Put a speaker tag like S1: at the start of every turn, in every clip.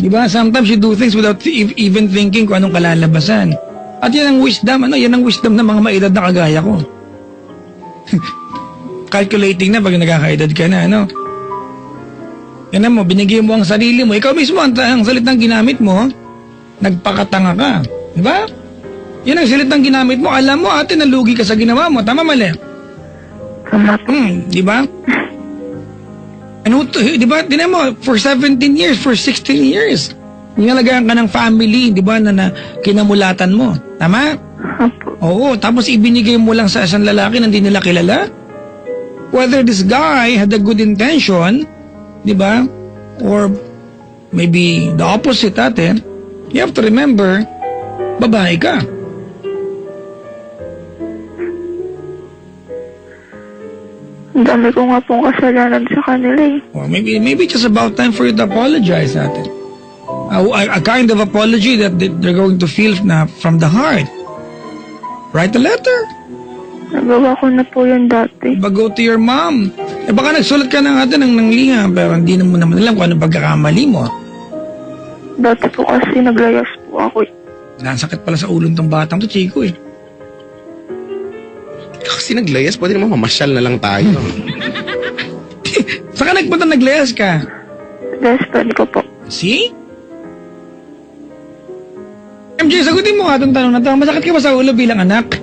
S1: Diba? Sometimes you do things without even thinking kung anong kalalabasan. At yan ang wisdom, yan ang wisdom ng mga maedad na kagaya ko. Calculating na pag nakakaedad ka na, ano? Yan mo, binigay mo ang sarili mo. Ikaw mismo, ang salitang ginamit mo, nagpakatanga ka. Diba? Yan ang salitang ginamit mo. Alam mo, ate, nalugi ka sa ginawa mo. Tama, mali?
S2: Tama po.
S1: Diba? Ano to, diba? Tinan mo, for 17 years, for 16 years, nilalagaan ka ng family, diba, na kinamulatan mo. Tama?
S2: Opo.
S1: Oo, tapos ibinigay mo lang sa isang lalaki na hindi nila kilala. Whether this guy had a good intention, diba? Or maybe the opposite ate, you have to remember, babae ka.
S2: Ang dami ko nga pong kasalanan sa kanila eh.
S1: Or maybe just about time for you to apologize ate. A kind of apology that they're going to feel na from the heart. Write a letter.
S2: Nagawa ko na po yun dati.
S1: Go to your mom. Baka nagsulat ka na ate ng liha, pero hindi mo naman alam kung ano pagkakamali mo.
S2: Dati po kasi naglayas po ako eh.
S1: Nasakit pala sa ulo tong batang to, Chico eh.
S3: Kasi naglayas, pwede naman mamasyal na lang tayo.
S1: Saka naglayas ka?
S2: Best friend ko po.
S1: See? MJ, sagutin mo nga itong tanong na ito. Masakit ka ba sa ulo bilang anak?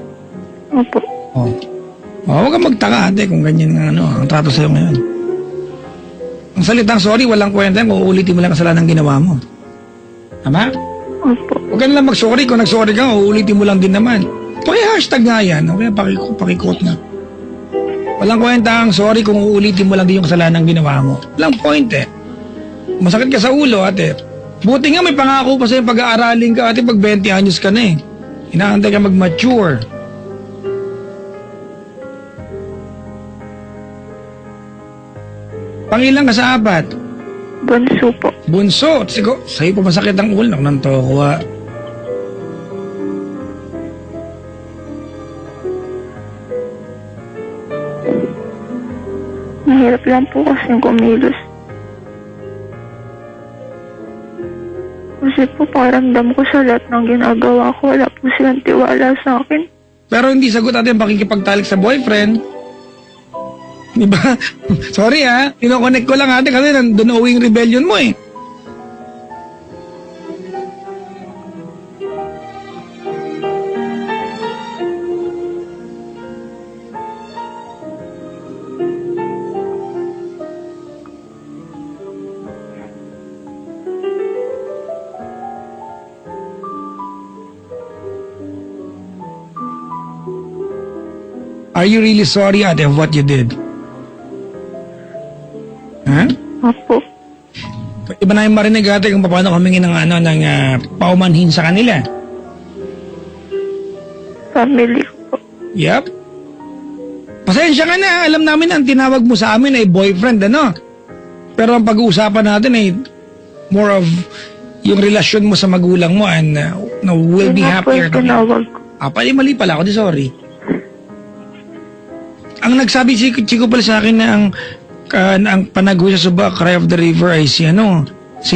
S2: Opo.
S1: Oh. Huwag kang magtaka ate kung ganyan ang trato sa'yo ngayon. Ang salitang sorry, walang kwenta kung uulitin mo lang kasalanan ng ginawa mo. Tama?
S2: Opo.
S1: Huwag ka na lang mag-sorry. Kung nag-sorry ka, uulitin mo lang din naman. Paki-hashtag nga yan. Okay, pakikot na. Walang kwenta ang sorry kung uulitin mo lang din yung kasalanan ng ginawa mo. Walang point eh. Masakit ka sa ulo ate. Buti nga may pangako pa sa'yo pag-aaralin ka ate pag 20 anyos ka na eh. Inaantay ka mag-mature. Pangilan ka sa 4?
S2: Bunso po.
S1: Bunso. Sigo, sa'yo pa masakit ang ulo. Nang tokuha.
S2: Mahirap lang po kasi kumilos. Kasi po pakiramdam ko sa lahat ng ginagawa ko, wala po silang tiwala sa akin.
S1: Pero hindi sagot natin pakikipagtalik sa boyfriend. Di ba? Sorry ha. Kinoconnect ko lang ate kasi nandun owing rebellion mo eh. Are you really sorry ate of what you did? Ha?
S2: Opo.
S1: Iba na yung marinig ate kung paano humingi ng paumanhin sa kanila.
S2: Family ko po.
S1: Yep. Pasensya ka na. Alam namin ang tinawag mo sa amin ay boyfriend, ano? Pero ang pag-uusapan natin ay more of yung relasyon mo sa magulang mo and will be happier.
S2: Tinawag ko.
S1: Mali pala ako. Sorry. Ang nagsabi si Chico pala sa akin na ang panagho sa suba, Cry of the River ay si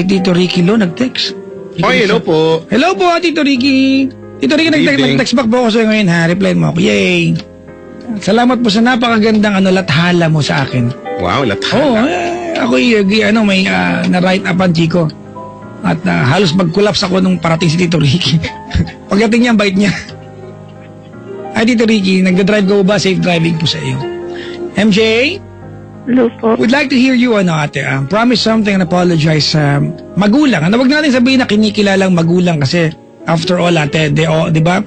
S1: Tito Ricky Lo nag-text.
S3: Oy, hello po.
S1: Hello po, Tito Ricky. Tito Ricky, nag-text back po ako sa'yo ngayon ha. Reply mo ako. Yay! Salamat po sa napakagandang lathala mo sa akin.
S3: Wow, lathala.
S1: Ako may na-write upan, Chico. At halos mag-collapse ako nung parating si Tito Ricky. Pagdating niya, ang bait niya. Ay, Tito Ricky, nagda-drive ka ba? Safe driving po sa iyo. MJ?
S2: Hello po.
S1: Would like to hear you, ate. Promise something and apologize sa magulang. Huwag natin sabihin na kinikilalang magulang kasi after all, ate, di ba?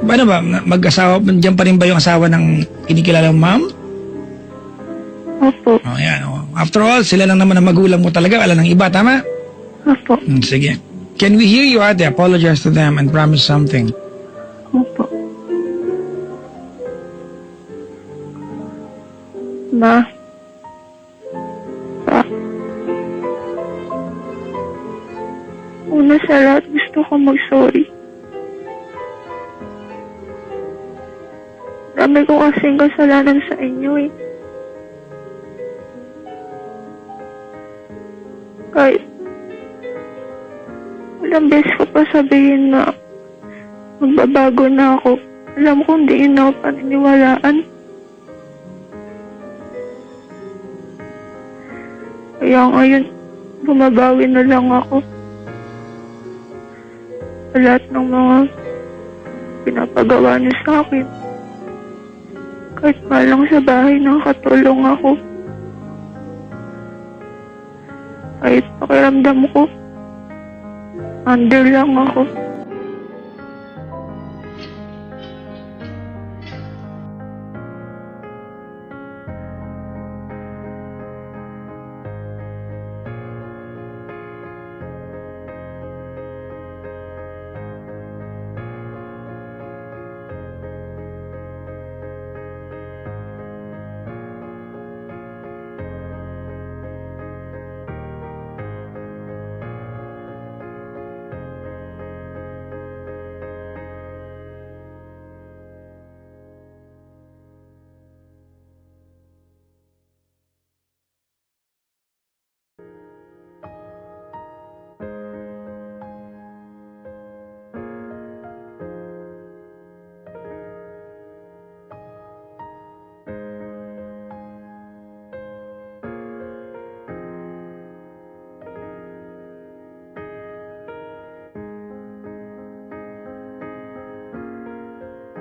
S1: Ano ba? Mag-asawa, diyan pa rin ba yung asawa ng kinikilalang ma'am?
S2: Opo.
S1: Yan. After all, sila lang naman ang magulang mo talaga. Wala ng iba, tama?
S2: Opo.
S1: Sige. Can we hear you, ate? Apologize to them and promise something.
S2: Opo. Ma. Pa. Una sa lahat, gusto ko mag-sorry. Dami ko kasing kasalanan sa inyo eh. Kahit ilang beses ko pa sabihin na magbabago na ako. Alam ko hindi yun ako paniniwalaan. Kaya ngayon, bumabawi na lang ako. Sa lahat ng mga pinapagawa niyo sa akin. Kahit nga lang sa bahay, nakakatulong ako. Kahit pakiramdam ko, under lang ako.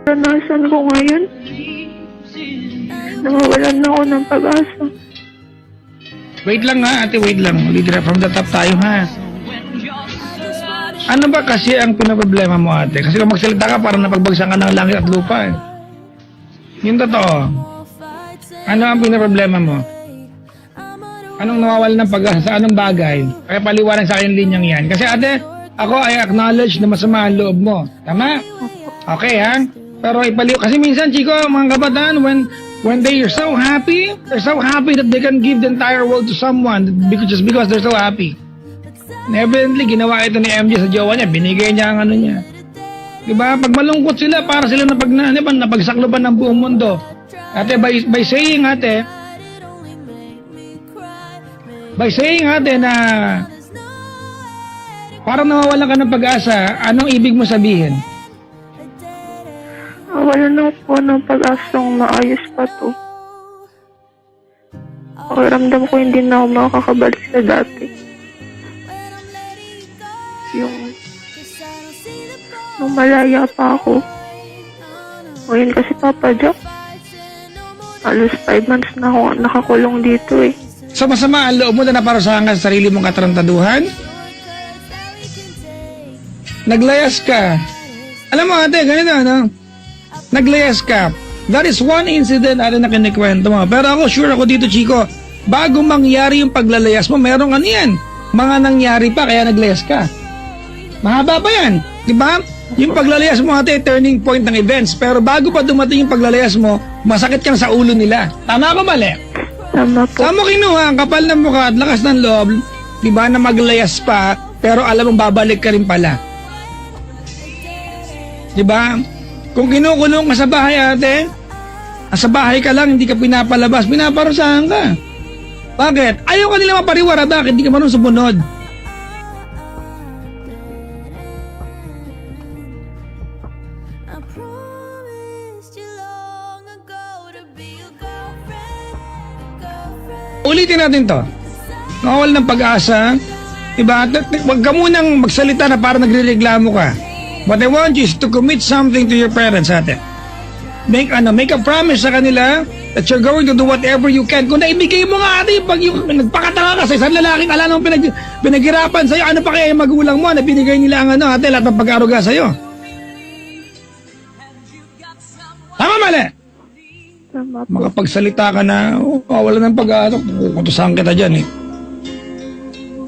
S2: Naranasan ko ngayon, nawawalan na ako ng pag-asa.
S1: Wait lang ha, ate, wait lang. Leader, from the top tayo ha. Ano ba kasi ang pinaproblema mo, ate? Kasi kung magsalita ka, parang napagbagsan ka ng langit at lupa eh. Yung totoo. Ano ang pinaproblema mo? Anong nawawala ng pag-asa? Sa anong bagay? Kaya paliwanag sa akin yung linyang yan. Kasi ate, ako I acknowledge na masama ang loob mo. Tama? Okay ha? Pero ipaliw. Kasi minsan, Chico, mga kabataan, when they are so happy, they're so happy that they can give the entire world to someone just because they're so happy. And evidently, ginawa ito ni MJ sa jowa niya. Binigay niya ang ano niya. Diba? Pag malungkot sila, para sila napagsakloban ng buong mundo. Ate, by saying ate na parang nawawalan ka ng pag-asa, anong ibig mo sabihin?
S2: Wala na po ng pag-asang maayos pa to. Pakiramdam ko hindi na ako makakabalik sa dati. Nung malaya pa ako. Ngayon kasi Papa Jack, halos 5 months na ako nakakulong dito eh.
S1: So masama ang loob mo na naparusahan ka sa sarili mong katarantaduhan? Naglayas ka. Alam mo ate, ganito ano? Naglayas ka. That is one incident na kinikwento mo. Pero ako, sure ako dito, Chico, bago mangyari yung paglalayas mo, merong ano yan. Mga nangyari pa, kaya naglayas ka. Mahaba pa yan. Diba? Yung paglalayas mo, ate, turning point ng events. Pero bago pa dumating yung paglalayas mo, masakit kang sa ulo nila. Tama ko mali?
S2: Tama po.
S1: Saan mo kinuha ang kapal ng mukha at lakas ng loob, diba, na maglayas pa, pero alam mong babalik ka rin pala. Diba? Kung kinukulong ka sa bahay, ate, sa bahay ka lang, hindi ka pinapalabas, pinaparusahan ka. Bakit? Ayaw ka nila mapariwara, bakit? Hindi ka marunong sumunod. Ulitin natin to. Nakawal ng pag-asa, diba? Huwag ka munang magsalita na para nagre-reklamo ka. What I want you is to commit something to your parents, ate. Make a promise sa kanila that you're going to do whatever you can. Kung naibigay mo nga, ate, pag yung nagpakatanga ka sa isang lalaking ala nung pinaghirapan sa'yo, ano pa kaya yung magulang mo na binigay nila ang ano, ate, lahat ng pag-aruga sa'yo? Tama, mali?
S2: Tama po.
S1: Makapagsalita ka na, wala ng pag-asa, kukutusahan kita dyan eh.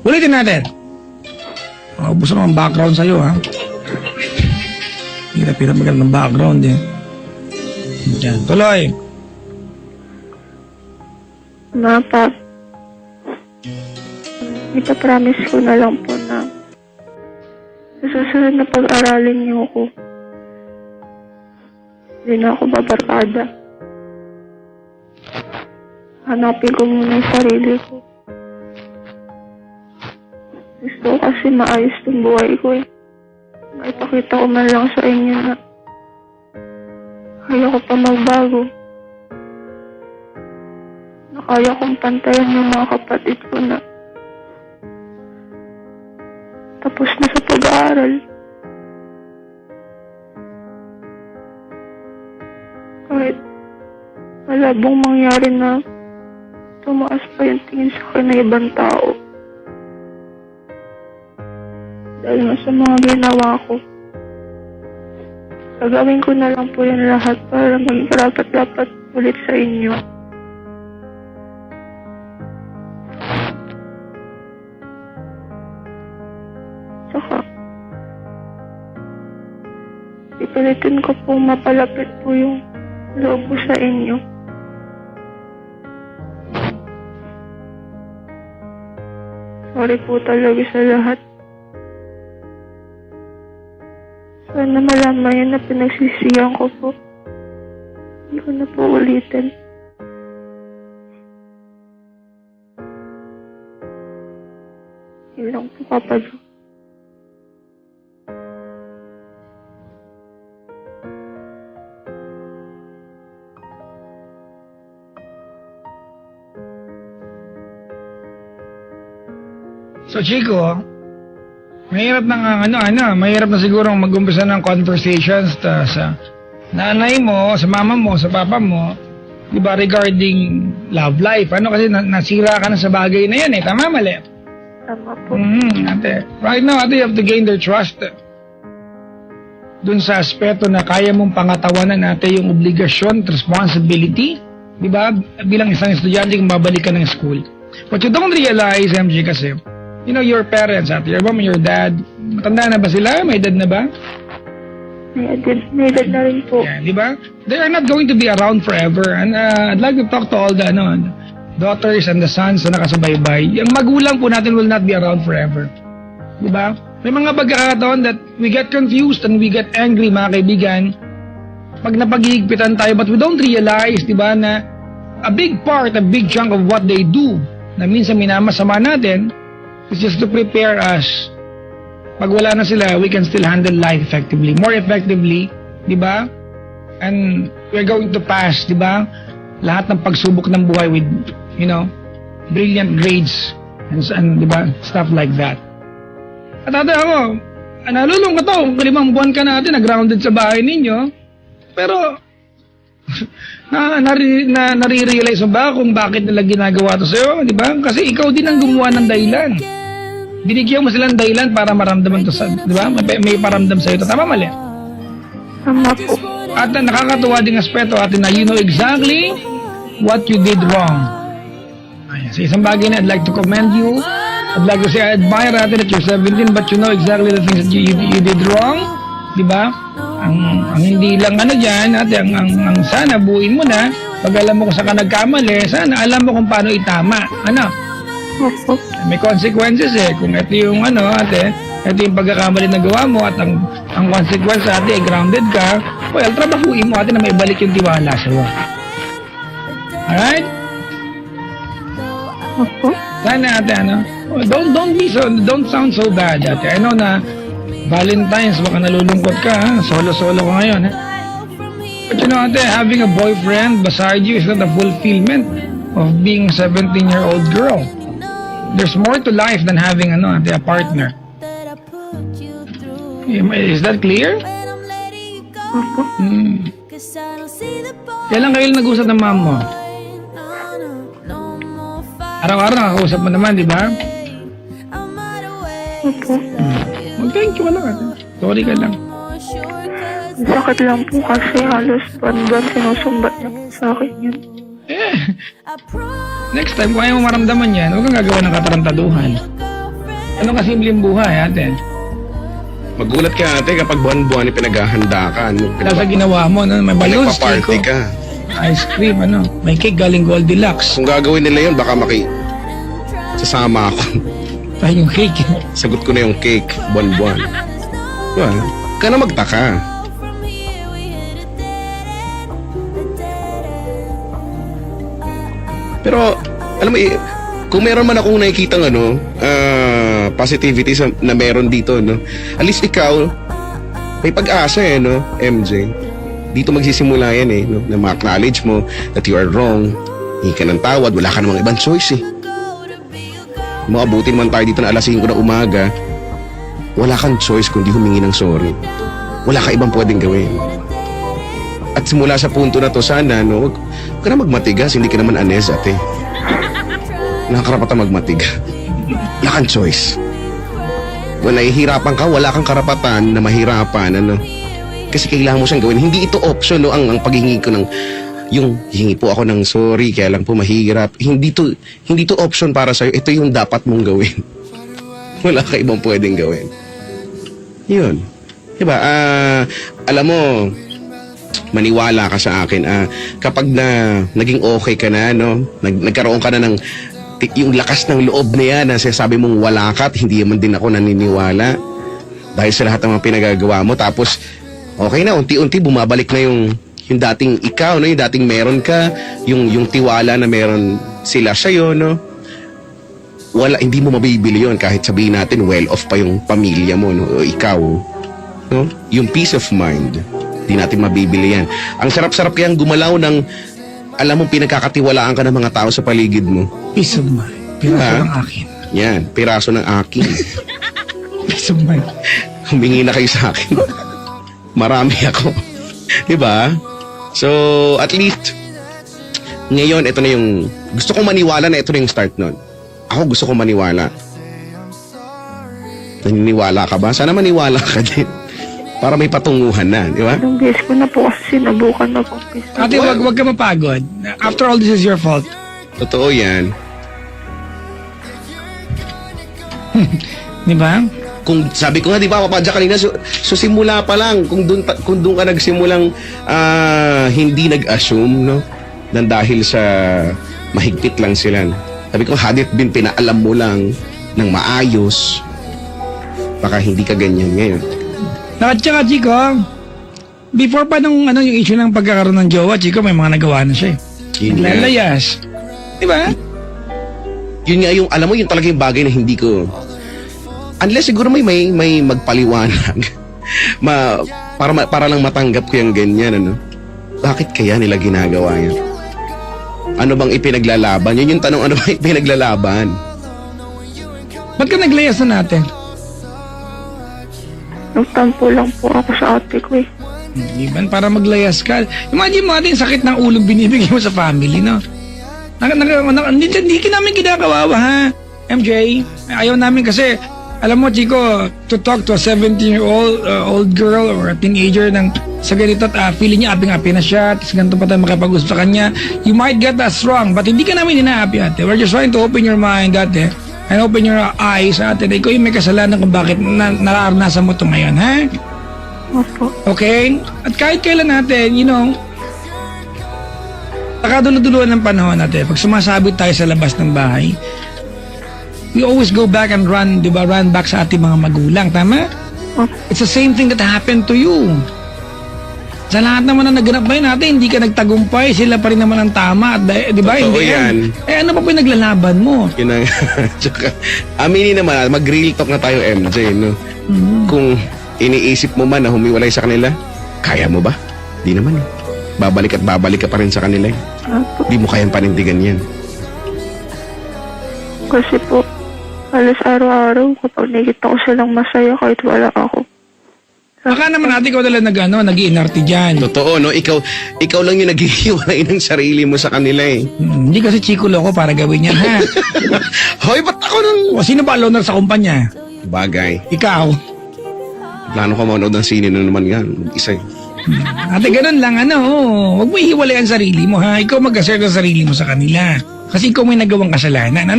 S1: Ulitin natin. Ubus naman background sa'yo, ha? Hirap-hirap maganda ng background eh. Diyan, tuloy.
S2: Pap, ipapromise ko na lang po na sa susunod na pag-aralin niyo ako. Hindi na ako babarkada. Hanapin ko muna yung sarili ko. Gusto ko kasi maayos yung buhay ko eh. Maipakita ko man lang sa inyo na kaya ko pa magbago. Na kaya kong pantayan yung mga kapatid ko na tapos na sa pag-aaral. Kahit malabong mangyari na tumaas pa yung tingin sa akin ng ibang tao. Dahil nga sa mga ginawa ko. Gagawin ko na lang po yung lahat para maging karapat-dapat ulit sa inyo. Saka, pipilitin ko pong mapalapit po yung loob ko sa inyo. Sorry po talaga sa lahat. Sana malaman yun na pinagsisiyan ko po. Hindi ko na po ulitin. Yun lang po, Papa Jo.
S1: So Chico, mahirap na mahirap na siguro mag-umpisa ng conversations sa nanay mo, sa mama mo, sa papa mo, di ba, regarding love life. Ano kasi nasira ka na sa bagay na yan eh, tama mali?
S2: Tama po.
S1: Ate. Right now, ate, you have to gain their trust. Dun sa aspeto na kaya mong pangatawanan natin yung obligasyon, responsibility, di ba, bilang isang estudyante kung babalik ka ng school. What you don't realize, MJ, kasi, you know, your parents, ate, your mom and your dad, matanda na ba sila? May edad na ba?
S2: May edad na rin po.
S1: Yeah, di ba? They are not going to be around forever. And I'd like to talk to all the daughters and the sons na nakasubaybay. Yung magulang po natin will not be around forever. Di ba? May mga pagkakataon that we get confused and we get angry, mga kaibigan, pag napag-iigpitan tayo, but we don't realize, di ba, na a big part, a big chunk of what they do, na minsan minamasama natin, is just to prepare us. Pag wala na sila, we can still handle life effectively, more effectively, di ba? And we're going to pass, di ba, lahat ng pagsubok ng buhay with, you know, brilliant grades and di ba, stuff like that. At ate ako, nalulungkot ako kung 5 buwan ka natin na grounded sa bahay ninyo, pero nare-realize mo ba kung bakit nila ginagawa to sa'yo, di ba? Kasi ikaw din ang gumawa ng dahilan. Binigyan mo silang dahilan para maramdaman to sa, di ba? May paramdam sa'yo to. Tama mali?
S2: Tama po.
S1: At nakakatuwa ding aspeto atin na you know exactly what you did wrong. Ayan, sa isang bagay na I'd like to commend you. I'd like to say I admire natin that you're 17 but you know exactly the things that you did wrong. Di ba? Ang hindi lang dyan, ate, ang sana buuin mo na, pag alam mo kung saan ka nagkamali, sana alam mo kung paano itama. Ano?
S2: Opo.
S1: May consequences eh. Kung ito yung ate, ito yung pagkakamali na gawa mo at ang consequence ate, grounded ka, well, trabahuin mo ate na may balik yung tiwala sa'yo. Alright?
S2: Opo.
S1: Sana ate, don't sound so bad ate. I know na Valentine's, baka nalulungkot ka, ha? Solo-solo ko ngayon, ha? But you know, ate, having a boyfriend beside you is not a fulfillment of being a 17-year-old girl. There's more to life than having, ate, a partner. Is that clear?
S2: Opo.
S1: Kailan kayo nag-usap ng mom mo? Araw-araw nakakausap mo naman, di ba?
S2: Opo.
S1: Thank you ka lang, ate. Sorry ka lang.
S2: Sakit lang po kasi halos buwan-buwan sinusumbat niya po sa akin yun.
S1: Next time, kung ayaw mo maramdaman yan, huwag kang gagawa ng katarantaduhan. Ano kasimpleng buhay, ate?
S3: Magulat ka ate kapag buwan-buwan pinaghahanda ka.
S1: Kaya sa ginawa mo, may balloons,
S3: Nagpa-party
S1: Chico,
S3: ka.
S1: ice cream, may cake galing Goldilocks.
S3: Kung gagawin nila yun, baka sasama ako.
S1: Ay, yung cake.
S3: Sagot ko na yung cake, buwan-buwan. Well, ka na magtaka. Pero, alam mo, kung meron man akong nakikitang positivity na meron dito, no? At least ikaw, may pag-asa no, MJ? Dito magsisimula yan no? Na ma-acknowledge mo that you are wrong, hindi ka ng tawad, wala ka namang ibang choice Maabutin man tayo dito na alas 5 na umaga, wala kang choice kundi humingi ng sorry. Wala ka ibang pwedeng gawin. At simula sa punto na to, sana, no, huwag ka na magmatigas, hindi ka naman anes, ate. Nakakarapatan magmatiga. Wala kang choice. Kung nahihirapan ka, wala kang karapatan na mahirapan, Kasi kailangan mo siyang gawin. Hindi ito option, no, ang paghingi ko ng, yung hingi po ako ng sorry, kaya lang po mahirap. Hindi to option para sa'yo. Ito yung dapat mong gawin. Wala ka ibang pwedeng gawin. Yun. Diba? Alam mo, maniwala ka sa akin. Kapag naging okay ka na, no? Nagkaroon ka na ng yung lakas ng loob na yan na sabi mong wala ka at hindi man din ako naniniwala dahil sa lahat ng mga pinagagawa mo. Tapos, okay na, unti-unti bumabalik na yung dating ikaw, no? Yung dating meron ka, yung tiwala na meron sila sa'yo, no? Wala, hindi mo mabibili yun kahit sabihin natin well-off pa yung pamilya mo, no? O ikaw, no? Yung peace of mind, hindi natin mabibili yan. Ang sarap-sarap kayang gumalaw ng, alam mo, pinagkakatiwalaan ka ng mga tao sa paligid mo.
S1: Peace of mind. Piraso ng akin.
S3: Yan, piraso ng akin.
S1: Peace of mind.
S3: Humingi na kayo sa akin. Marami ako. Diba? So, at least, ngayon, ito na yung, gusto kong maniwala na ito na yung start nun. Ako gusto kong maniwala. Naniniwala ka ba? Sana maniwala ka din. Para may patunguhan na, di ba?
S2: Ilang beses ko na po kasi sinubukan na po.
S1: Ate, wag ka mapagod. After all, this is your fault.
S3: Totoo yan.
S1: Di ba?
S3: Kung sabi ko nga, di ba, papadya kanina, so simula pa lang, kung doon ka nagsimulang hindi nag-assume, no? Nang dahil sa mahigpit lang sila. Sabi ko, had it been pinaalam mo lang ng maayos, baka hindi ka ganyan ngayon.
S1: At saka, Chico, before pa nung yung issue ng pagkakaroon ng jowa, Chico, may mga nagawa na siya
S3: Yun nga.
S1: Lalayas. Di ba?
S3: Yun nga yung, alam mo, yun talaga yung bagay na hindi ko, unless siguro may magpaliwanag, para lang matanggap ko yung ganyan, Bakit kaya nila ginagawa yan? Ano bang ipinaglalaban? Yun yung tanong, ano bang ipinaglalaban?
S1: Ba't ka naglayas na natin?
S2: Nagtampo lang po ako sa ate ko
S1: Iban, para maglayas ka. Imagine mo natin sakit ng ulo binibigay mo sa family, no? Hindi ka namin kinakawawa, ha? MJ, ayaw namin kasi, alam mo, Chico, to talk to a 17-year-old old girl or a teenager sa ganito at feeling niya aping-api na siya, tapos ganito pa tayo makapag-usap sa kanya, you might get us wrong, but hindi ka namin hinaapi, ate. We're just trying to open your mind, ate, and open your eyes, ate. Ikaw yung may kasalanan kung bakit nararanasan mo ito ngayon, ha?
S2: Opo.
S1: Okay? At kahit kailan natin, nakadulo-duluan ng panahon natin, pag sumasabit tayo sa labas ng bahay, we always go back and run, di ba? Run back sa ating mga magulang, tama? It's the same thing that happened to you. Sa lahat naman na naganap ba yun natin, hindi ka nagtagumpay, sila pa rin naman ang tama, di ba?
S3: Totoo
S1: Hindi
S3: yan.
S1: ano pa po yung naglalaban mo?
S3: Yun ang, tsaka, aminin naman, mag-real talk na tayo, MJ, no? Kung iniisip mo man na humiwalay sa kanila, kaya mo ba? Di naman. Babalik at babalik ka pa rin sa kanila.
S2: Opo.
S3: Di mo kayang panindigan yan.
S2: Kasi po, halos araw-araw kapag nakikita ko silang masaya kahit wala ako.
S1: Baka naman natin ikaw talaga nag-iinarte dyan.
S3: Totoo, no? Ikaw lang yung naghihiwalay ng sarili mo sa kanila,
S1: Hindi kasi Chico loko para gawin yan, ha?
S3: Hoy, ba't ako nang...
S1: O sino ba loner sa kumpanya?
S3: Bagay.
S1: Ikaw.
S3: Plano ko manood ng sine na naman yan. Isa.
S1: Ate, ganun lang, huwag mo ihiwalay ang sarili mo, ha? Ikaw mag-assert ang sarili mo sa kanila. Kasi ikaw may nagawang kasalanan,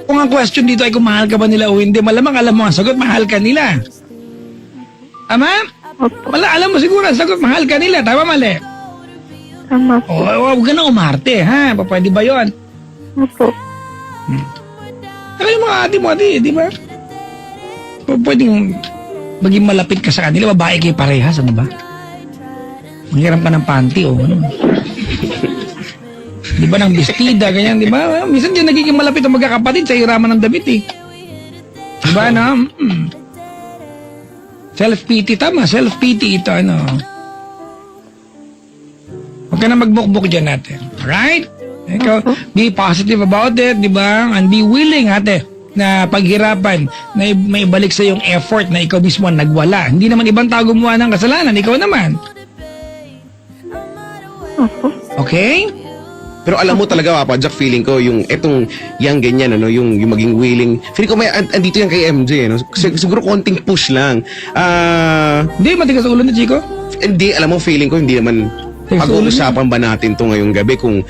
S1: Kung ang question dito ay kung mahal ka ba nila o hindi, malamang alam mo ang sagot, mahal ka nila. Tama? Wala, alam mo siguro ang sagot, mahal ka nila. Tama, mali?
S2: Tama po.
S1: O, huwag ka nang umarte, ha? Pwede ba yun?
S2: Opo.
S1: Saka yung mga ate mo, di ba? Pwedeng maging malapit ka sa kanila, babae kayo parehas, ano ba? Manghiram ka ng panty, Di ba ng bestida, ganyan, di ba? Minsan dyan nagiging malapit ang magkakapatid sa hiraman ng damit, Diba, no? Self-pity, tama. Self-pity ito, ano. Huwag ka na magbukbuk dyan, ate. Alright? Ikaw, be positive about it, di ba? And be willing, ate, na paghirapan, na may balik sa yung effort na ikaw mismo ang nagwala. Hindi naman ibang tao gumawa ng kasalanan, ikaw naman.
S2: Opo.
S1: Okay?
S3: Pero alam mo talaga, Papa Jack, feeling ko yung yung ganyan, ano, yung maging willing. Feeling ko may andito yan kay MJ, ano. Siguro konting push lang.
S1: Hindi, matigas sa ulo na, Chico.
S3: Hindi, alam mo, feeling ko hindi naman pag-uusapan ba natin to ngayong gabi kung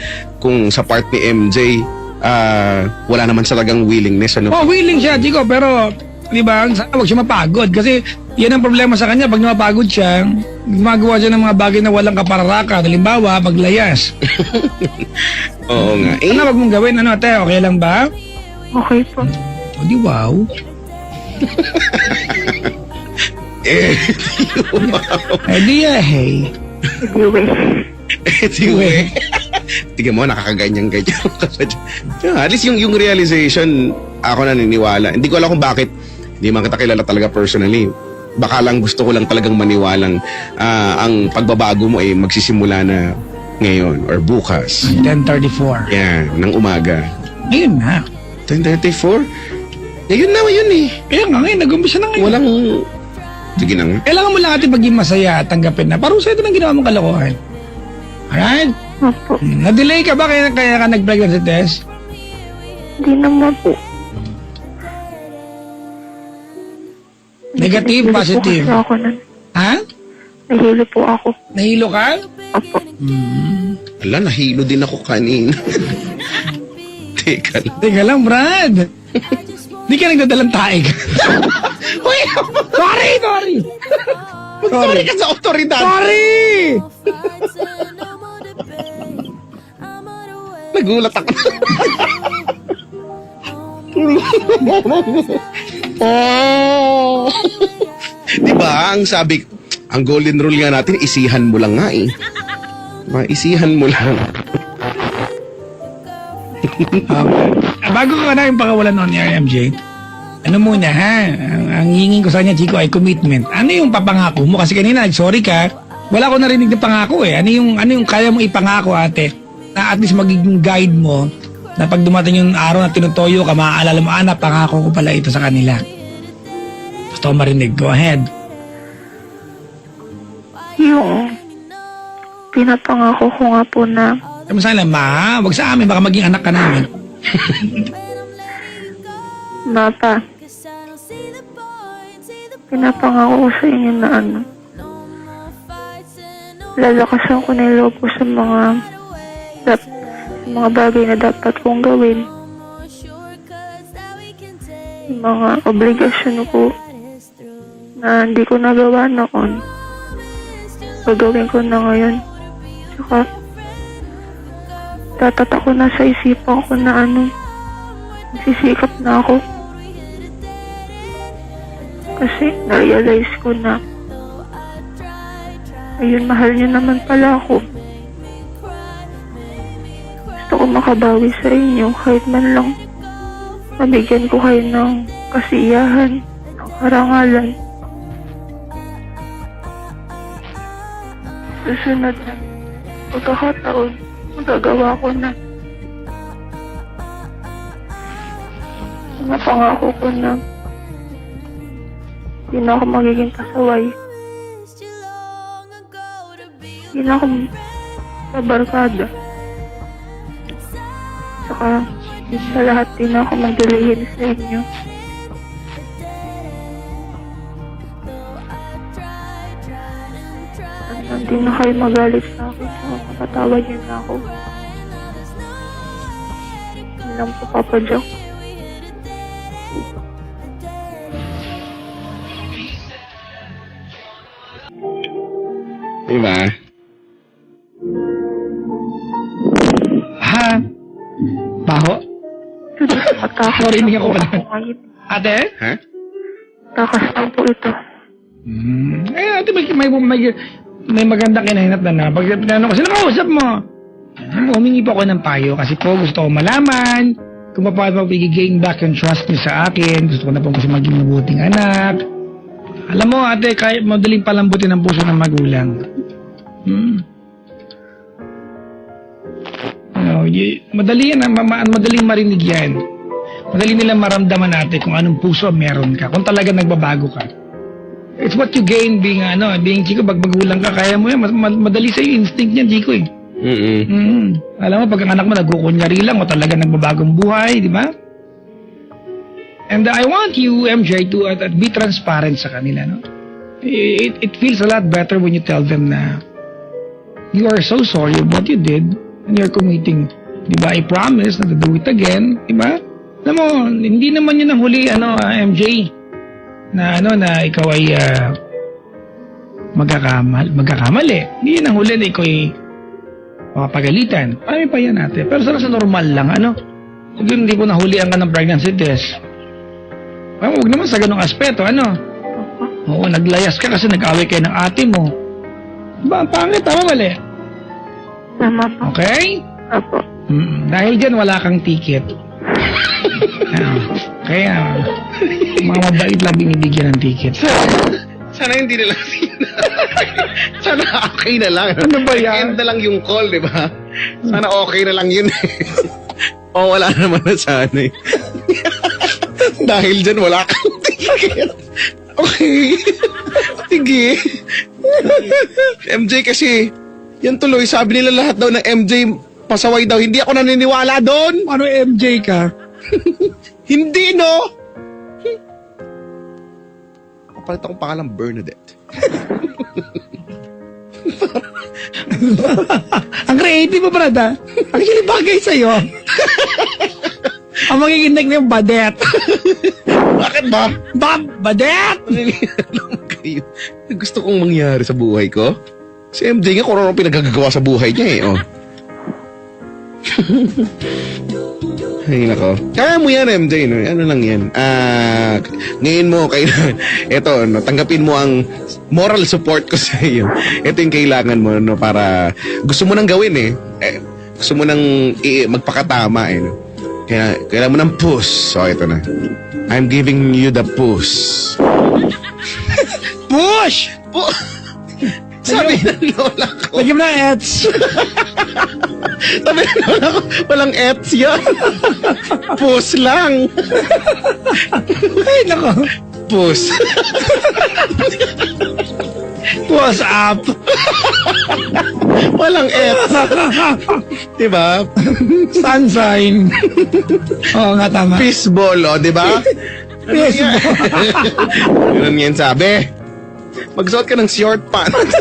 S3: sa part ni MJ, wala naman sa talagang willingness, ano.
S1: Oh, willing siya, Chico, pero, di ba, huwag siya mapagod. Kasi, yan ang problema sa kanya. Pag napagod siya, gumagawa siya ng mga bagay na walang kapararakan. Halimbawa, maglayas.
S3: Oo nga.
S1: Ano wag mong gawin? Ano, ate? Okay lang ba?
S2: Okay po.
S1: O, di wow. Di hey.
S2: Anyway.
S3: Tingnan mo, nakakaganyan-ganyan. At least yung realization, ako naniniwala. Hindi ko alam kung bakit hindi man kita kilala talaga personally. Baka lang gusto ko lang talagang maniwalang ang pagbabago mo ay magsisimula na ngayon or bukas.
S1: 10:34.
S3: Yan, ng umaga.
S1: Ayun na.
S3: 10:34? Ngayon na, yun eh.
S1: Kaya nga ngayon, nag-umpisa na ngayon.
S3: Walang... Sige na nga.
S1: Kailangan mo lang natin maging masaya at tanggapin na. Parusa ito ng ginawa mong kalokohan. Alright?
S2: Opo.
S1: Na-delay ka ba kaya ka nag-pregnancy test?
S2: Hindi naman po.
S1: Negative,
S2: Nahilo
S1: positive?
S2: Po kasi ako nun.
S1: Ha?
S2: Nahilo po ako.
S1: Nahilo ka?
S2: Opo.
S3: Ala, nahilo din ako kanina. Teka lang.
S1: Teka lang, Brad. Di ka nagdadalang taig.
S3: Uy,
S1: Sorry!
S3: sorry ka sa otoridad.
S1: Sorry!
S3: Nagulat ako. Diba, ang sabi, ang golden rule nga natin, isihan mo lang nga eh. Isihan mo lang.
S1: Bago ka na yung pakawalan on air, MJ, ano muna ha, ang hingin ko sa kanya, Chico, ay commitment. Ano yung papangako mo? Kasi kanina, sorry ka, wala ko narinig na pangako eh. Ano yung kaya mong ipangako, ate, na at least magiging guide mo, na pag dumating yung araw na tinutoyo ka, maaalala mo, pangako ko pala ito sa kanila. Gusto ko marinig. Go ahead.
S2: Yung pinapangako ko nga po na
S1: Sabi sana, ma, wag sa amin, baka maging anak ka namin.
S2: Mapa, pinapangako ko sa inyo na lalakasan ko na yung loob ko sa mga bagay na dapat kong gawin. Yung mga obligasyon ko na hindi ko nagawa noon, gagawin ko na ngayon. Saka, tatatak ko na sa isipan ko na sisikap na ako. Kasi na-realize ko na ayun, mahal niyo naman pala ako. Gusto ko makabawi sa inyo kahit man lang mabigyan ko kayo ng kasiyahan, ng karangalan. Susunod na pagkakataon, magagawa ko na. Napangako ko na hindi na ako magiging pasaway. Hindi na ako babarkada. Saka, sa lahat din ako magdalihin sa inyo. Hindi na kayo magalit sa akin. So, mapatawad niyo na ako. Yun lang po, Papa Jack.
S3: Diba?
S1: Ha? Baho? Sorry, hindi ako pala. Ate?
S3: Ha?
S2: Takas lang po ito.
S1: Ate, may magandang kinahinat na pag tinanong ko, sino kausap mo? Humingi po ako ng payo kasi po gusto ko malaman kung paano gain back yung trust niyo sa akin. Gusto ko na po kasi maging mabuting anak. Alam mo, ate, kahit madaling palambutin ang puso ng magulang. Madali yan, madaling marinig yan. Madali nilang maramdaman natin kung anong puso meron ka, kung talaga nagbabago ka. It's what you gain being Chico, pag magulang ka, kaya mo yan, madali sa'yo instinct niyan, Chico eh. Alam mo, pag ang anak mo nagkukunyari lang o talaga nagbabagong buhay, di ba? And I want you, MJ, to be transparent sa kanila, no? It feels a lot better when you tell them na you are so sorry of what you did and you're committing, di ba, I promise not to do it again, di ba? Alam mo, hindi naman yun ang huli, MJ, na ikaw ay magkakamali. Hindi yun ang huli na ikaw ay makapagalitan. Marami pa yan natin. Pero sana sa normal lang, Kung hindi ko nahulihan ka ng pregnancy test, huwag naman sa ganong aspeto, Oo, naglayas ka kasi nag-away kayo ng ate mo. Diba, ang pangit, tama mali?
S2: Tama po.
S1: Okay?
S2: Opo.
S1: Dahil dyan, wala kang ticket. Kaya, mga mabait lang binibigyan ng ticket.
S3: Sana hindi na lang Sana okay na lang.
S1: Ano ba yan?
S3: End na lang yung call, di ba? Sana okay na lang yun. O wala naman na sana eh. Dahil dyan wala kang ticket. Okay. Sige. MJ kasi, yan tuloy, sabi nila lahat daw ng MJ, pasaway daw. Hindi ako naniniwala doon.
S1: Ano MJ ka?
S3: Hindi, no? Kapalit akong pangalang Bernadette.
S1: Ang creative mo, Brad, ha? Actually, bagay sa'yo. Ang magiging nickname, Badet.
S3: Bakit ba?
S1: Badet!
S3: Alam kayo, gusto kong mangyari sa buhay ko. Si MJ nga, kung ano pinagagawa sa buhay niya eh, oh. Ay, nako. Kaya mo yan, MJ, no? Ano lang yan? Ngayon mo, eto, no, tanggapin mo ang moral support ko sa iyo. Ito yung kailangan mo, no, para gusto mo nang gawin, eh. Gusto mo nang magpakatama, eh, no? Kailangan mo ng push. So, ito na. I'm giving you the push.
S1: Push!
S3: Sabi ng lola ko.
S1: Lagyan mo na ets.
S3: Sabi ng lola ko, walang ets yan. Push lang.
S1: Ay, nako.
S3: Push.
S1: What's up?
S3: Walang ets. Diba?
S1: Sunshine. Oo nga, tama.
S3: Fishball, oh, diba?
S1: Fishball.
S3: Ganun yan sabi. Magsuot ka ng short pants.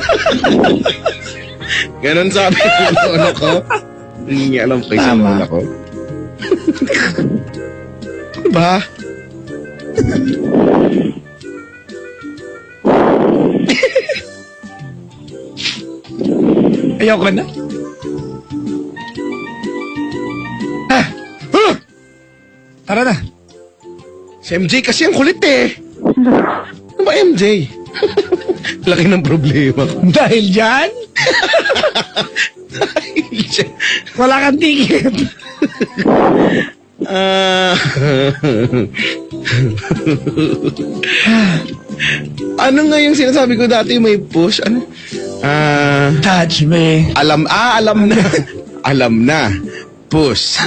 S3: Ganun sabi ng lola ko. Hindi niya alam kayo sa lola ko. Diba?
S1: Ayoko na. Tara na.
S3: Si MJ kasi ang kulit eh. Ano ba MJ? Laki ng problema.
S1: Dahil dyan,
S3: Dahil dyan.
S1: wala kang ticket.
S3: Ano nga yung sinasabi ko dati may push? Ano?
S1: Touch me.
S3: Alam na. Alam na. Push.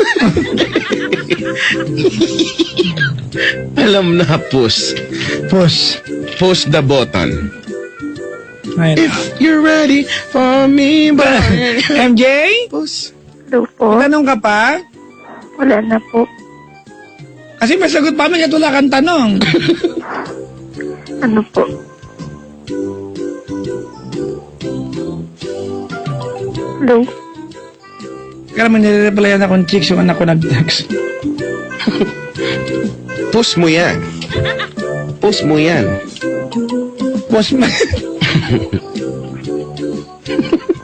S3: Alam na, push.
S1: Push.
S3: Push the button.
S1: Ayun.
S3: If you're ready for me, but...
S1: MJ?
S3: Push.
S2: Hello po.
S1: Tanong ka pa?
S2: Wala na po.
S1: Kasi may sagot pa naman, wala kang tanong.
S2: Ano po? Hello?
S1: Kaya naman nire-replyan akong chicks yung anak ko nag-text.
S3: Push mo yan. Push mo yan.
S1: Push mo.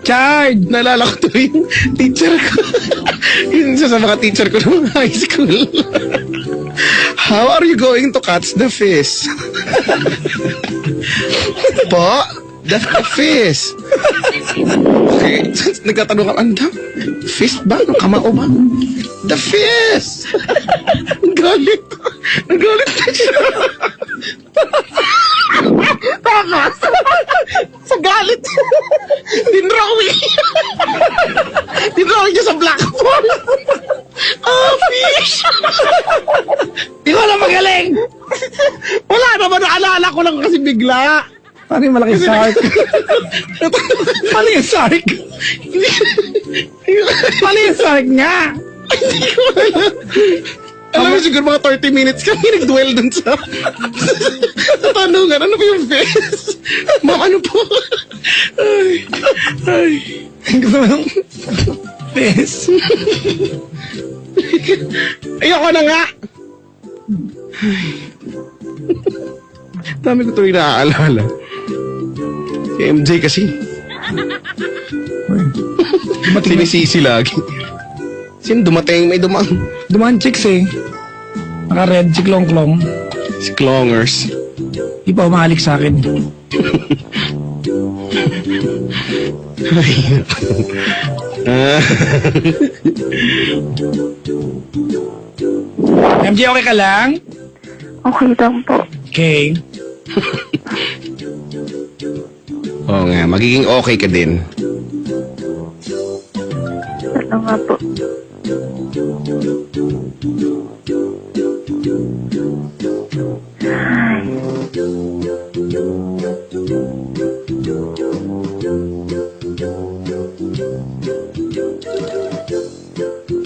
S1: Chard!
S3: Naalala ko to yung teacher ko. Yung isa sa mga teacher ko ng high school. How are you going to catch the fish? Po? The fist. Okay. Nagtatanong ka, ano daw? Fist ba? Kamao ba? The fist. Ang galit. Ang galit na siya. Takas. Sa galit. Dinrawing. Dinrawing niya sa blackboard. Ah, fish.
S1: Di ko alam magaling!
S3: Wala naman, naalala ko lang kasi bigla.
S1: Paano yung malaking sark? Paano yung sark? Paano yung sark nga?
S3: Hindi ko alam. Alam mo, siguro mga 30 minutes kami nag-dwell dun sa tanungan. Ano ba yung face? Ma'am, ano po? Ay.
S1: Gusto mo ng face?
S3: Ayoko na nga. Dami ko tuloy naaalala. Si MJ kasi. Sinisisi lagi. Sino dumating? May
S1: Dumaan chicks eh. Naka-red, si Klong-Klong.
S3: si Klongers.
S1: Di pa umahalik sa akin.
S3: Ah.
S1: MJ, okay ka lang?
S2: Okay lang po.
S1: Okay.
S3: Oo nga, magiging okay ka din.
S2: Ano nga po.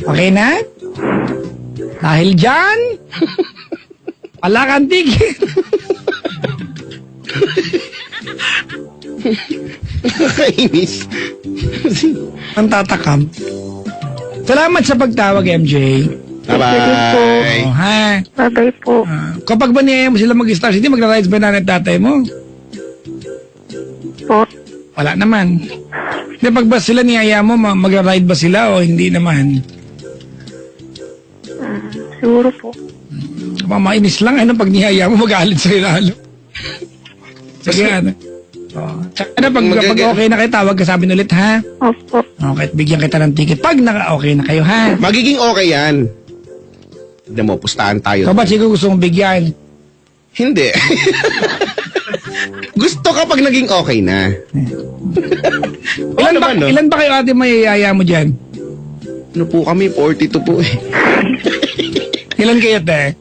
S1: Okay na? Dahil dyan, wala kang tigil.
S3: Nakakainis.
S1: Ang tatakam. Salamat sa pagtawag, MJ.
S3: Bye-bye.
S1: Oh, ha?
S2: Bye-bye po.
S1: Kapag ba niyaya mo sila mag-Star City, magra-rides ba na ng tatay mo?
S2: Po.
S1: Wala naman. Hindi, pag ba sila niyaya mo, magra-ride ba sila o hindi naman?
S2: Siguro po.
S1: Mamainis lang, ano, pag niyaya mo, magalit sa'yo lalo. Sige, ano. Oh. Tsaka na, pag okay na kayo, tawag ka sa amin ulit, ha?
S2: Opo.
S1: Okay, at bigyan kita ng ticket. Pag naka-okay na kayo, ha?
S3: Magiging okay yan. Hindi mo, pustahan tayo.
S1: So, ba't siguro gusto mong bigyan?
S3: Hindi. Gusto ka pag naging okay na.
S1: Ilan ba kayo ate mayayaya mo dyan?
S3: Ano po kami? 42 po eh.
S1: Ilan kayo, te?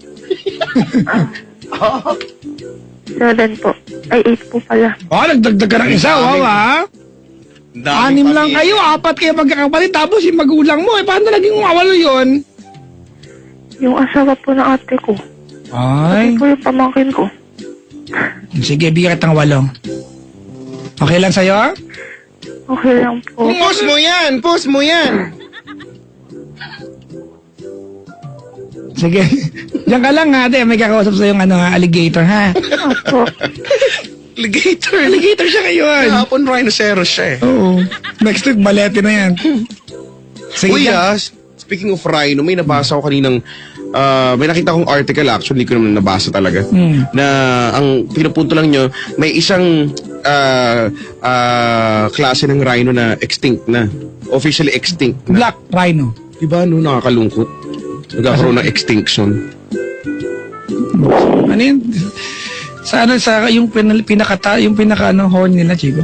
S2: 7 po. Ay, 8 po pala.
S1: Oh, nagdagdag ka ng isa, wow, ha? 6 lang kayo, 4 kayo magkakapalit, tapos yung magulang mo, paano naging mawalo yun?
S2: Yung asawa po ng ate ko.
S1: Ay,
S2: Ito po yung pamangkin ko.
S1: sige, bigyan kitang 8. Okay lang sa'yo?
S2: Okay lang po.
S3: Post mo yan! Post mo yan!
S1: Sige, diyan ka lang, ate, may kakausap sa'yo yung alligator, ha?
S2: Opo.
S3: Alligator.
S1: Alligator siya ngayon.
S3: Kahapon rhinoceros siya eh.
S1: Oo. Next week, balete na yan. Sige,
S3: Uy,
S1: diyan.
S3: speaking of rhino, may nabasa ko kaninang, may nakita kong article actually, ko naman nabasa talaga, na ang pinupunto lang nyo, may isang klase ng rhino na extinct na. Officially extinct na.
S1: Black rhino.
S3: Diba, no, nakakalungkot. Nagkakaroon ng extinction.
S1: Ano yun? Sa yung pinaka horn nila, Chico?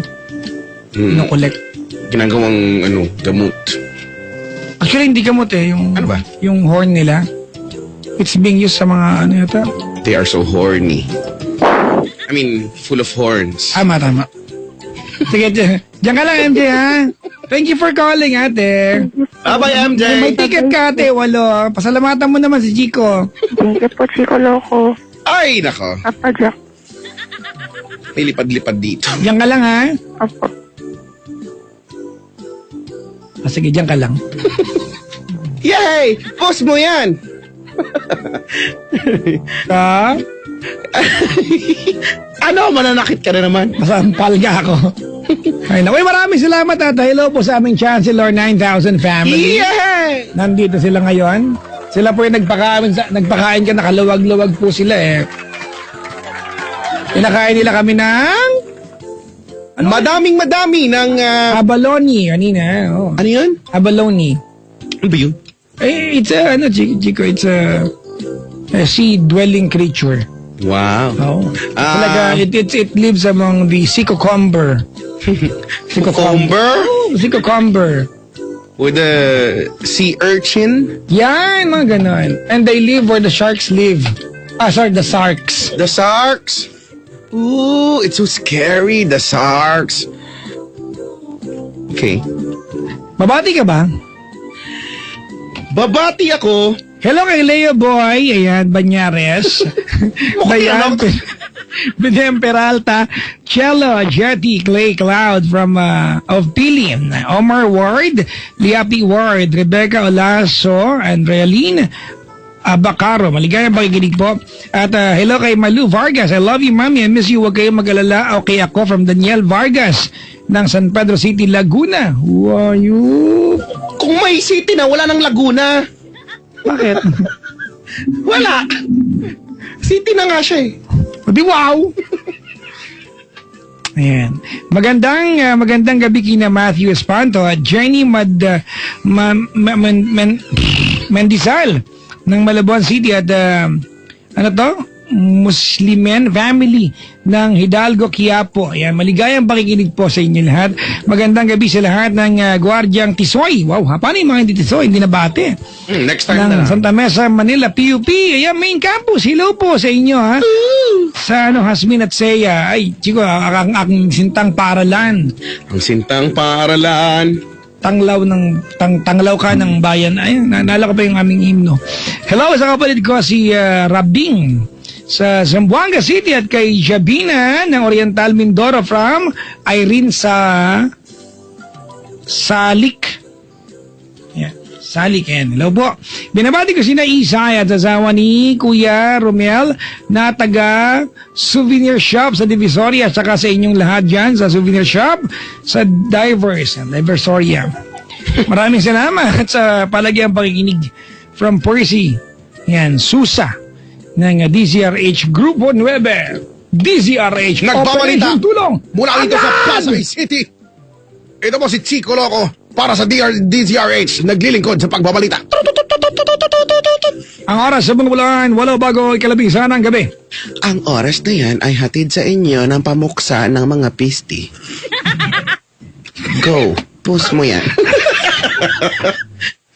S1: Collect.
S3: Ginagawang, gamot.
S1: Actually, hindi gamot eh.
S3: Ano ba?
S1: Yung horn nila. It's being used sa mga yata.
S3: They are so horny. I mean, full of horns.
S1: Tama. Sige, diyan ka lang, MJ, ha? Thank you for calling, ate.
S3: Bye-bye, MJ!
S1: May ticket ka, ate. 8. Pasalamatan mo naman si Chico.
S2: Thank you po, Chico Loco.
S3: Ay, nako.
S2: Papa Jack.
S3: May lipad-lipad dito.
S1: Diyan ka lang, ha?
S2: Opo.
S1: Sige, diyan ka lang.
S3: Yay! Post mo yan!
S1: Ha?
S3: Ano? Mananakit ka na naman.
S1: Masampal niya ako. Ay, naku, maraming salamat at hello po sa aming Chancellor 9000 family.
S3: Yay!
S1: Nandito sila ngayon. Sila po yung nagpakain ka, nakaluwag-luwag po sila eh. Pinakain nila kami ng
S3: Madaming-madami ng...
S1: Abalone, kanina. Oh.
S3: ano yun?
S1: Abalone.
S3: Ano ba yun?
S1: It's a, Chico, it's a sea-dwelling creature.
S3: Wow.
S1: Oh. Talaga, it lives among the sea cucumber.
S3: Cucumber?
S1: Oh, sea cucumber.
S3: With a sea urchin?
S1: Yan, mga ganon. And they live where the sharks live. The sharks.
S3: The sharks? Ooh, it's so scary, the sharks. Okay.
S1: Babati ka ba?
S3: Babati ako.
S1: Hello kay Leo Boy, ayan, Banyares. Bayan, Bidem Peralta, Cello, Jetty, Clay Cloud from of Pilim, Omar Ward, Liapi Ward, Rebecca Olaso, and Realine Abacaro. Maligayang pakikinig po. At hello kay Malu Vargas. I love you, Mami. I miss you. Huwag kayong mag-alala. Okay ako from Daniel Vargas ng San Pedro City, Laguna. Who are you?
S3: Kung may city na, wala nang Laguna.
S1: Bakit?
S3: Wala. City na nga siya eh.
S1: Di wow! Ayan. Magandang gabi kina Matthew Espanto at Jenny Mendizal ng Malabon City at Muslimen family ng Hidalgo, Quiapo. Ayan, maligayang pakikinig po sa inyo lahat. Magandang gabi sa lahat ng Guardiang Tisoy. Wow, paano yung mga hindi Tisoy? Hindi nabate.
S3: Next time
S1: ng
S3: na lang.
S1: Santa Mesa, Manila, PUP. Ayan, main campus. Hello po sa inyo, ha? Sa Hasmin at Seya. Ay, Chico, ang sintang paaralan.
S3: Ang sintang paaralan.
S1: Tanglaw ka ng bayan. Ay, naalala ko pa yung aming himno. Hello sa kapatid ko si Rabing sa Zamboanga City at kay Jabina ng Oriental Mindoro from Irene sa Salik. Yeah, Salik. And hello po. Binabati ko si Naisay at asawa ni Kuya Romel na taga souvenir shop sa Divisoria at saka sa inyong lahat dyan sa souvenir shop sa Diversoria. Maraming salamat sa palagyang pakikinig from Percy. Yan, Susa ng DZRH Grupo 9. DZRH
S3: Nagbabalita
S1: Operation Tulong
S3: mula dito sa
S1: Agad!
S3: Pasay City. Ito po si Chico Loco para sa DZRH naglilingkod sa pagbabalita.
S1: Ang oras sa Bungabulan, 8 bago ikalabing sana ng gabi.
S3: Ang oras na yan ay hatid sa inyo ng pamuksa ng mga pisti. Go, push mo yan.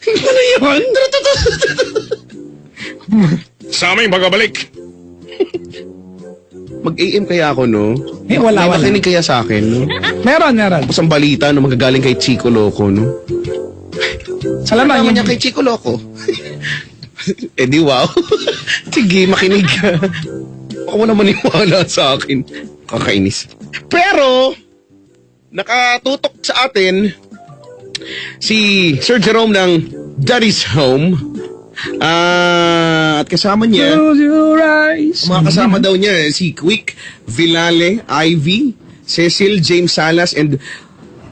S1: Ano yun?
S3: Sa aming pagbabalik. Mag-AM kaya ako, no?
S1: Wala.
S3: May makinig kaya sa akin, no?
S1: Meron.
S3: Tapos ang balita, no, magagaling kay Chico Loco, no?
S1: Salamat
S3: Naman niya kay Chico Loco. Eh di wow. Sige, makinig ka. Baka mo naman maniwala sa akin. Kakainis. Pero, nakatutok sa atin si Sir Jerome ng Daddy's Home. At kasama niya,
S1: Close your eyes.
S3: mga kasama daw niya, si Quick, Vilale, Ivy, Cecil, James Salas, and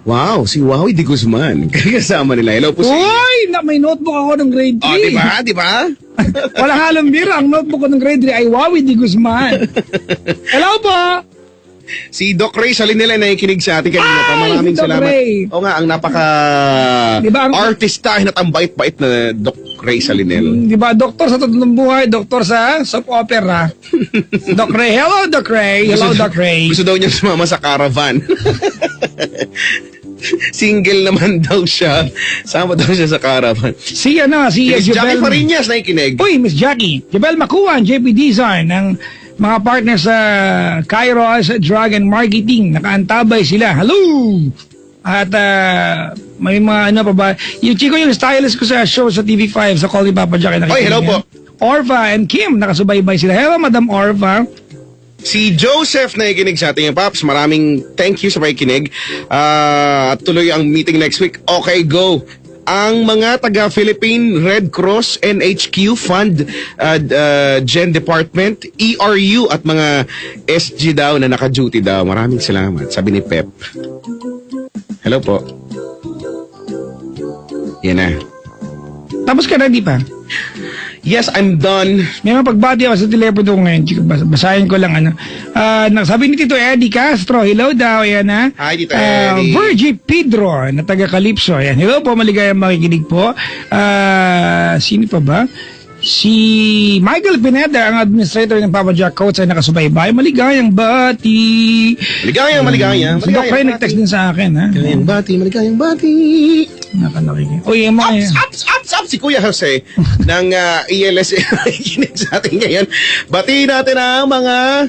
S3: wow, si Wawi de Guzman. Kasama nila. Hello po sa inyo.
S1: Uy! May notebook ako ng grade 3.
S3: Oh, di ba?
S1: Walang halong bira. Ang notebook ko ng grade 3 ay Wawi de Guzman. Hello po!
S3: Si Doc Ray Salinela na nakikinig sa atin kanina pa.
S1: Ay,
S3: Maraming
S1: si Doc
S3: salamat.
S1: Ray.
S3: Oo nga, ang napaka
S1: Diba,
S3: artistahin at ang bait-bait na Doc Ray Salinela.
S1: Di ba, doktor sa totoong buhay, doktor sa soap opera. Doc Ray. Hello, Doc Ray. Hello, Doc Ray.
S3: Gusto daw niya sumama sa caravan. Single naman daw siya. Sama daw siya sa caravan.
S1: Si
S3: Miss Jackie
S1: Jabel.
S3: Fariñas nakikinig.
S1: Uy, Miss Jackie. Jabel Makuan, JP Design, ng mga partner sa Kairos Drug and Marketing. Nakaantabay sila. Hello! At may mga ano pa ba? Yung Chico, yung stylist ko sa show sa TV5 sa Call ni Papa Jack.
S3: Oy, hello po.
S1: Orva and Kim, nakasubaybay sila. Hello, Madam Orva.
S3: Si Joseph na nakikinig sa ating Paps. Maraming thank you sa pakikinig. At tuloy ang meeting next week. Okay, go. Ang mga taga-Philippine Red Cross, NHQ Fund, Gen Department, ERU at mga SG daw na naka-duty daw. Maraming salamat. Sabi ni Pep. Hello po. Yan na.
S1: Tapos ka na, di pa?
S3: Yes, I'm done.
S1: May mga pagbati ako sa telepono ko ngayon. Chiko, basahin ko lang ano. Sabi ni Tito Eddie Castro, hello daw, ayan ha.
S3: Hi, Tito Eddie.
S1: Virgie Pedro, na taga Calypso, ayan. Hello po, maligayang makikinig po. Sino pa ba? Si Michael Pineda, ang administrator ng Papa Jack Coats ay nakasubaybay. Maligayang bati.
S3: Maligaya.
S1: Si Doc Ray nag-text din sa akin, ha?
S3: Maligayang bati.
S1: Nakanakiki. Uy, yung mga...
S3: Up! Si Kuya Jose ng ELS nakikinig sa atin ngayon. Batiin natin ang mga...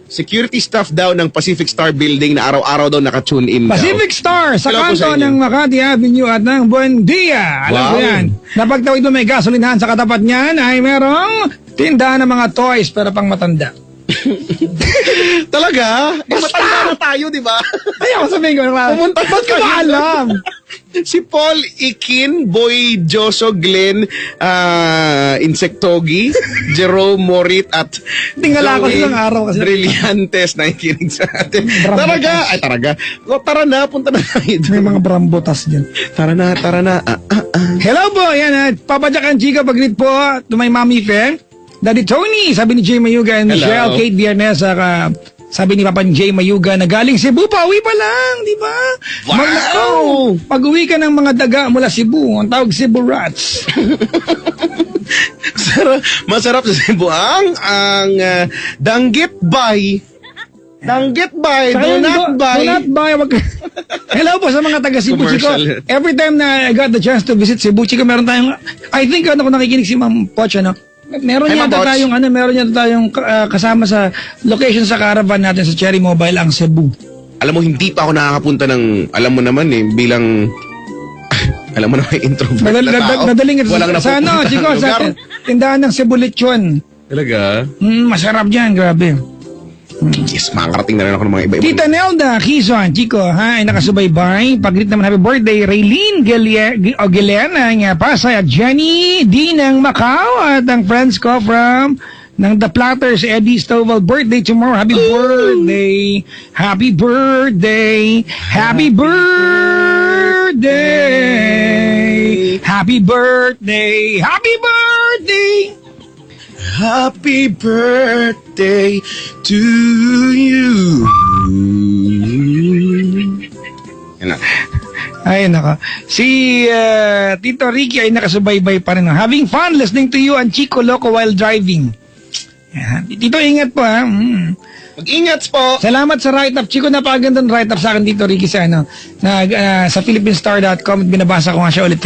S3: security staff daw ng Pacific Star Building na araw-araw daw naka-tune in
S1: Pacific Star sa
S3: Hello po sa
S1: kanto
S3: inyo.
S1: ng Makati Avenue at ng Buendia. Alam ko
S3: Wow.
S1: yan. Napagtawid mo may gasolinahan sa katapat niyan ay merong tindahan ng mga toys pero pang matanda.
S3: Talaga? Matanda na tayo, di ba?
S1: Ay, ako sabihin ko,
S3: Pumunta
S1: ba't ka ba alam?
S3: Si Paul Ikin, Boy Joso, Glenn Insectogi, Jerome Morit at
S1: Tingala ko
S3: Zoe
S1: silang araw kasi.
S3: Brillantes na ikinig sa atin.
S1: Brambutas.
S3: Taraga. Tara na, punta na tayo.
S1: May mga brambutas dyan.
S3: Tara na.
S1: Hello po, yan. Papadyak ang chika pag-greet po to my mommy Fe. Daddy Tony, sabi ni Jay Mayuga and
S3: Hello.
S1: Michelle, Kate Biernesa, sabi ni Papa Jay Mayuga na galing Cebu pa, uwi pa lang, di ba?
S3: Wow!
S1: Pag-uwi ka ng mga daga mula Cebu, ang tawag Cebu Rats.
S3: Masarap sa Cebu ang danggit bay. Danggit bay,
S1: Saka
S3: do
S1: yun,
S3: not buy.
S1: Do not buy. Hello po sa mga taga Cebu, Chico.
S3: Commercial.
S1: Every time na I got the chance to visit Cebu, Chico, meron tayong, I think, kung nakikinig si Ma'am Poch, ano? Meron
S3: Hi, Ma'am
S1: yata
S3: Poch.
S1: tayong kasama sa location sa caravan natin sa Cherry Mobile, ang Cebu.
S3: Alam mo, hindi pa ako nakakapunta ng, alam mo naman bilang, alam mo naman, introvert na tao.
S1: Nadaling
S3: Walang
S1: sa ano,
S3: napupunta
S1: Chico,
S3: ng lugar.
S1: sa tindahan ng Cebu Lechon.
S3: Talaga?
S1: Masarap dyan, grabe.
S3: Yes, makakarating na rin ako ng mga iba-iba.
S1: Tita Nelda Quezon, Chico, ha, ay nakasubaybay. Pag-greet naman happy birthday, Raylene Gilena ng Pasay at Jenny D ng Macau at ang friends ko from ng The Platters, Eddie Stovall, birthday tomorrow. Happy birthday! Happy birthday! Happy birthday! Happy birthday! Happy birthday!
S3: Happy birthday to you. Yan na.
S1: Ay, naka. Si Tito Ricky ay nakasubaybay pa rin. Having fun listening to you and Chico Loco while driving. Yan. Tito, ingat po ha.
S3: Mag-ingat po.
S1: Salamat sa write-up. Chico, napakagandang write-up sa akin, Tito Ricky, sa, sa PhilippineStar.com. Binabasa ko nga siya ulit.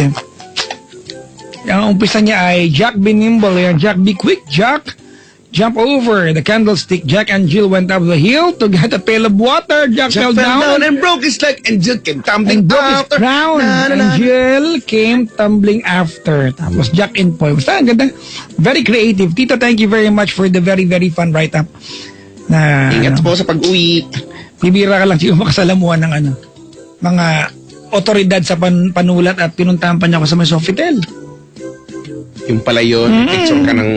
S1: Ang umpisa niya ay Jack be nimble. Jack be quick. Jack jump over the candlestick. Jack and Jill went up the hill to get a pail of water. Jack fell down
S3: and broke his leg and Jill came tumbling
S1: and broke his
S3: after.
S1: crown. And Jill came tumbling after. Tapos Jack and Poy. Basta ang ganda. Very creative. Tito, thank you very much for the very, very fun write-up. Na,
S3: Ingat po sa pag-uwi.
S1: bibira ka lang siguro makasalamuhan ng mga otoridad sa panulat at pinuntahan pa niya ako sa may Sofitel.
S3: Yung pala yun, picture ka ng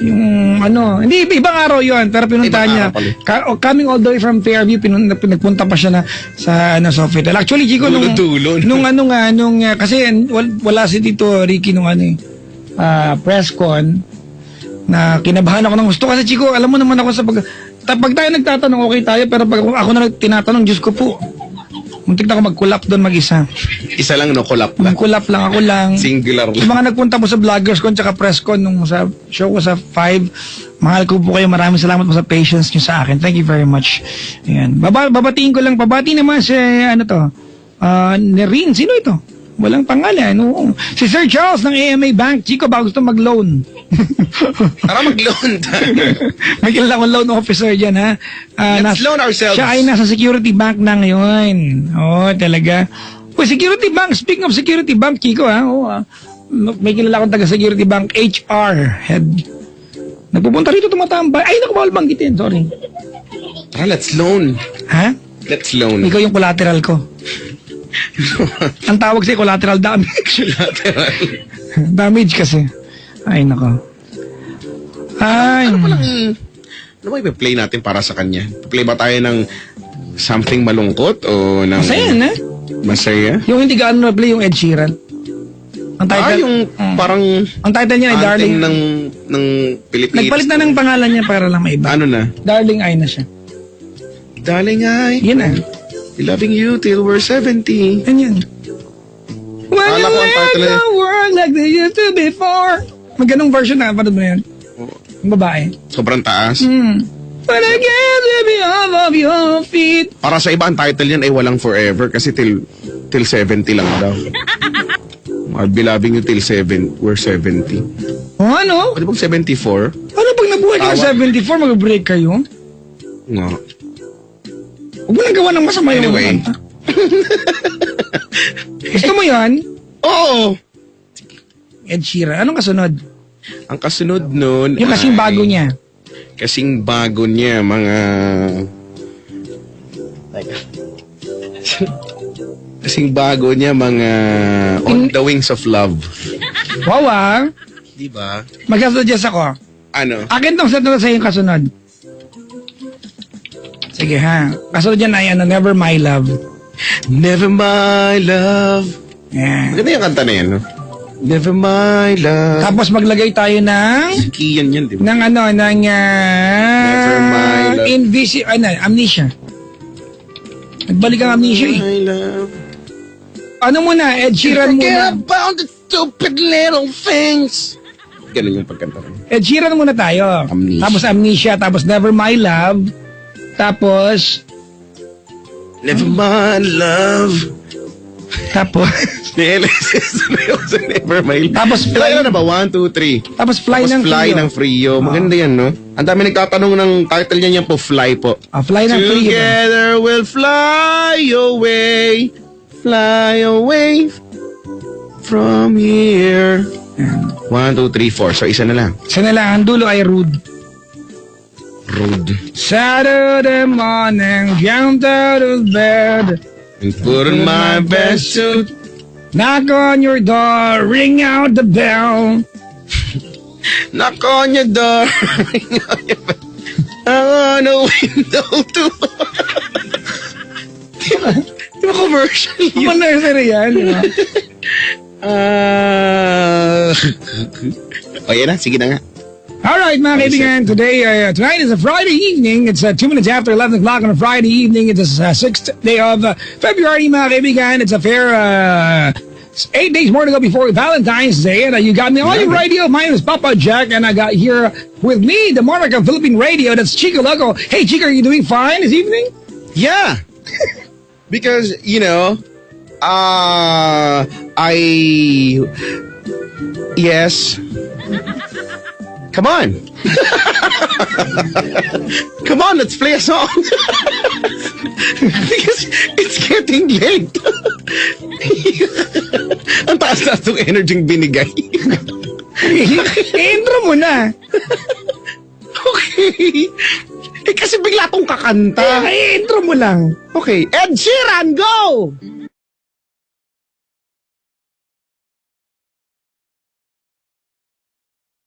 S1: Yung hindi, ibang araw yun, pero pinuntahan
S3: Ibang
S1: niya.
S3: araw
S1: Coming all the way from Fairview, pinagpunta pa siya sa Sofitel. Actually, Chico,
S3: Dulo-dulo.
S1: kasi wala si Tito Ricky nung press con, na kinabahan ako ng gusto. Kasi Chico, alam mo naman ako sa pag tayo nagtatanong, okay tayo, pero pag ako na tinatanong, Diyos ko po, muntik na ako mag-collab doon mag-isa.
S3: Isa lang, collab lang.
S1: Mag-collab lang, ako lang.
S3: Singular
S1: Yung
S3: lang.
S1: mga nagpunta po sa Vloggers Con tsaka Press Con nung sa show ko sa 5, mahal ko po kayo. Maraming salamat po sa patience nyo sa akin. Thank you very much. Ayan. Babatiin ko lang. Pabati naman si, Nerin. Sino ito? Walang pangalan. Oo. Si Sir Charles ng AMA Bank. Chico, ba gusto mag-loan?
S3: Tara mag-loan.
S1: May kilala akong loan officer dyan, ha?
S3: Let's loan ourselves.
S1: Siya ay nasa Security Bank na ngayon. Oo, talaga. Well, Security Bank, speaking of Security Bank, Chico, ha? Oo, may kilala akong taga Security Bank, HR head. Nagpupunta rito, tumatambay. Ay, naku, bawal banggitin, sorry.
S3: Tara, let's loan.
S1: Ha?
S3: Let's loan.
S1: Ikaw yung collateral ko. Ang tawag sa'yo, collateral damage. Damage kasi. Ay, nako. Ay.
S3: Ano ba i-play natin para sa kanya? Play ba tayo ng something malungkot o ng...
S1: Masaya na.
S3: Masaya?
S1: Yung hindi gaano na-play yung Ed Sheeran. Ang title,
S3: yung parang
S1: ang title niya ay Darling.
S3: anthem ng Pilipinas.
S1: Nagpalit na ng pangalan niya para lang maiba.
S3: Ano na?
S1: Darling Ay na siya.
S3: Darling,
S1: Yun na.
S3: loving you till we're 70.
S1: Yan yun. When
S3: Akala
S1: you
S3: ko ang
S1: make
S3: title
S1: the world like they used to before. May ganong version na. Panood mo na yun. Yung babae.
S3: Sobrang taas.
S1: When I get to be off of your feet.
S3: Para sa iba, ang title niyan ay walang forever kasi till 70 lang daw. I'll be loving you till we're 70.
S1: O ano?
S3: Pwede bang 74?
S1: Ano pag nabuhay ka ng 74, mag-break kayo?
S3: No.
S1: Huwag mo lang gawa ng masama yung
S3: Anyway.
S1: mga kanta. Gusto mo yan?
S3: Oo!
S1: Ed Sheeran. Anong kasunod?
S3: Ang kasunod nun
S1: Yung kasing
S3: ay-
S1: bago niya.
S3: Kasing bago niya, mga... Kasing bago niya, mga... On the Wings of Love.
S1: Wow ah.
S3: Di ba?
S1: Magkasuggest ako.
S3: Ano?
S1: Akin tong set na sa yung kasunod. Sige ha. Kasunod yan ay ano, Never My Love.
S3: Never my love.
S1: Yan.
S3: Maganda yung kanta na yan, no? Never my love.
S1: Tapos maglagay tayo ng
S3: Kiyan yan, di ba?
S1: ng ano, ng
S3: Never My Love.
S1: amnesia. Nagbalik ang amnesia eh.
S3: My love.
S1: Ano muna, Ed Sheeran
S3: Forget
S1: muna.
S3: about the stupid little things. Ganun yung pagkanta ko.
S1: Ed Sheeran muna tayo.
S3: Amnesia.
S1: Tapos amnesia, tapos Never My Love. Tapos,
S3: Never my love.
S1: tapos,
S3: Never my love.
S1: Tapos fly.
S3: Ilan na ba? 1, 2, 3.
S1: tapos Fly
S3: Tapos
S1: ng
S3: Fly
S1: Frio.
S3: ng Frio. Maganda yan, no? Ang dami nagtatanong ng title niya po, Fly po.
S1: Fly ng Frio.
S3: Together we'll fly away. Fly away from here. 1, 2, 3, 4. So, isa na lang.
S1: Sana lang, ang dulo ay Rude.
S3: Rude.
S1: Saturday morning, jumped out of bed.
S3: And put on my best suit.
S1: Knock on your door, ring out the bell.
S3: Knock on your door. On a window to... Di ba commercial
S1: Mga
S3: yun?
S1: nursery yan, di ba?
S3: O yan na, sige na nga.
S1: Alright mga kaibigan, tonight is a Friday evening. It's 2 minutes after 11 o'clock on a Friday evening. It is 6th day of February mga kaibigan. It's a fair 8 days more to go before Valentine's Day. And you got me on your radio. My name is Papa Jack. And I got here with me, the monarch of Philippine radio. That's Chico Loco. Hey Chico, are you doing fine this evening?
S3: Yeah. Because, you know, yes. Come on. Come on, let's play a song. Because it's getting late. Ang taas na itong energy binigay.
S1: Intro mo na.
S3: Okay. Kasi bigla tong kakanta.
S1: Intro mo lang.
S3: Okay, Ed Sheeran, go!